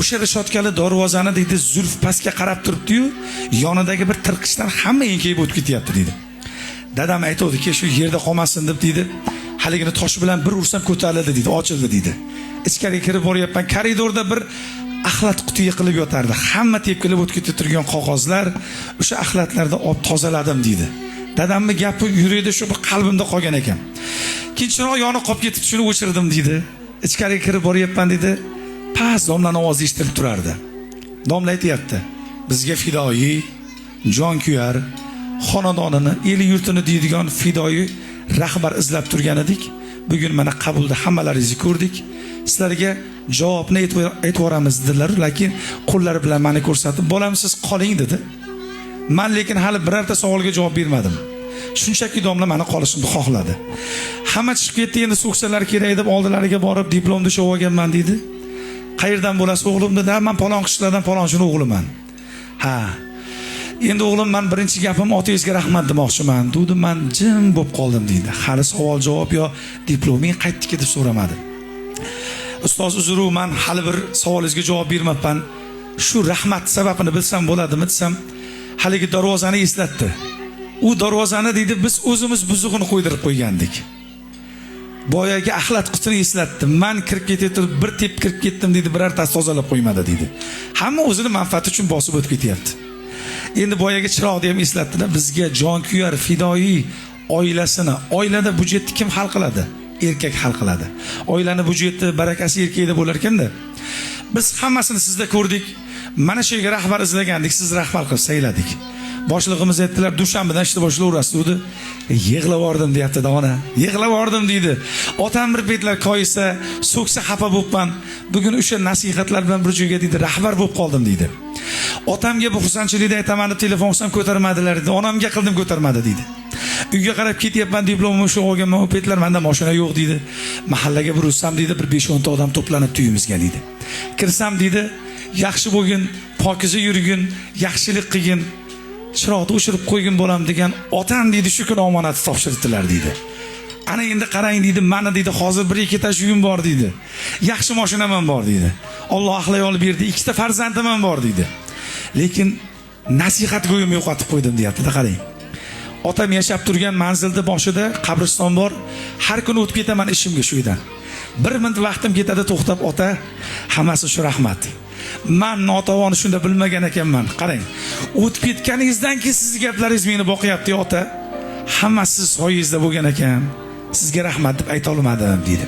o'sha rishotkali darvozani deydi zulf pastga qarab turibdi-yu, yonidagi bir tirqishdan hamma enkayib o'tib ketyapti deydi. Dadam aytdi-ki, shu yerda qolmasin deb deydi, haligini tosh bilan bir ursam ko'tarildi deydi, ochildi deydi. Ichkariga kirib boryapman, koridorda bir axlat quti yiqilib yotardi. Hamma tepkilib o'tib ketib turgan qog'ozlar, o'sha axlatlarda olib tozaladim deydi. Dadamning gapi yuragida shu bir qalbimda qolgan ekan. Keyinchroq yonib qolib ketib, shuni o'chirdim deydi. Ichkariga kirib boryapman deydi. Past domlaning ovozi eshitilib turardi. Domla aytayapti: "Bizga fidoyi, jon kuyar, xonadonini, el yurtini deydigan fidoyi rahbar izlab turgan edik. Bugun mana qabulda hammalaringizni ko'rdik. Sizlarga javobni aytvoramiz dedilar, lekin qo'llari bilan meni ko'rsatib, "Bolam siz qoling" dedi. Men lekin hali birorta savolga javob bermadim. Shunchaki domla meni qolishimni xohladi. Hamma chiqib ketdi, endi so'ksalar kerak deb oldilariga borib diplomni olib olganman dedi. "Qayerdan bo'lasiz o'g'lim?" dedi. "Men palon qishlardan palonchini o'g'liman." "Ha. Endi o'g'lim, men birinchi gapim otangizga rahmat demoqchiman." Dedi. Men jim bo'lib qoldim deydi. Hali savol javob yo diploming qaytdiki deb so'ramadi. "Ustoz, uzr, men hali bir savolingizga javob bermabman. Shu rahmat sababini bilsam bo'ladimi?" desam, haligi darvozani eslatdi. U darvozani deydi biz o'zimiz buzug'ini qo'ydirib qo'ygandik. Boyagi axlat qutini eslatdi. Men kirib ketib bir tep kirib ketdim deydi, birortasi tozalab qo'ymadi deydi. Hamma o'zini manfaati uchun bosib o'tib ketyapti. Endi boyagi chiroqni ham eslatdi-da, bizga jon kuyar, fidoyi oilasini, oilada budjetni kim hal qiladi? Erkak hal qiladi. Oilani budjeti barakasi erkakda bo'lar ekanda. Biz hammasini sizda ko'rdik. Mana shu yerga rahbar izlagandik, siz rahbar qilib sayladik. Boshlig'imiz aytdilar, dushanbadan ishni boshlayverasiz dedi. Yig'lab yordim deyapti ona. Yig'lab yordim deydi. Otam bir betlar koyisa, so'ksa xafa bo'libman. Bugun o'sha nasihatlar bilan bir joyga deydi, rahbar bo'lib qoldim deydi. Otamga bu xursandchilikda aytaman deb telefon qilsam ko'tarmadilar dedi. Onamga qildim ko'tarmadi deydi. Uyga qarab ketyapman, diplomimni shu olganman, u petlar menda mashina yo'q deydi. Mahallaga bir ursam deydi, bir 5-10 ta odam to'planib uyimizga deydi. Kirsam deydi, yaxshi bo'lgin, pokiza yurgin, yaxshilik qilgin, chiroqni o'chirib qo'ygin bo'lam degan otam deydi, shu kun omonatni topshirdilar deydi. Ana endi qarang deydi, meni deydi, hozir 1-2 ta uyim bor deydi. Yaxshi mashinam ham bor deydi. Alloh axlay olib berdi, 2 ta farzandim ham bor deydi. Lekin nasihat go'yim yo'qotib qo'ydim deyapti-da, qarang. Otam yashab turgan manzilda boshida qabriston bor. Har kuni o'tib ketaman ishimga shu yerdan. 1 minut vaqtim ketadi, to'xtab, ota, hammasi shu rahmat. Men notavoni shunda bilmagan ekanman. Qarang, o'tib ketganingizdan keyin sizning gaplaringiz meni boqyapti, ota. Hammasi soyingizda bo'lgan ekan. Sizga rahmat deb ayta olmadim, dedi.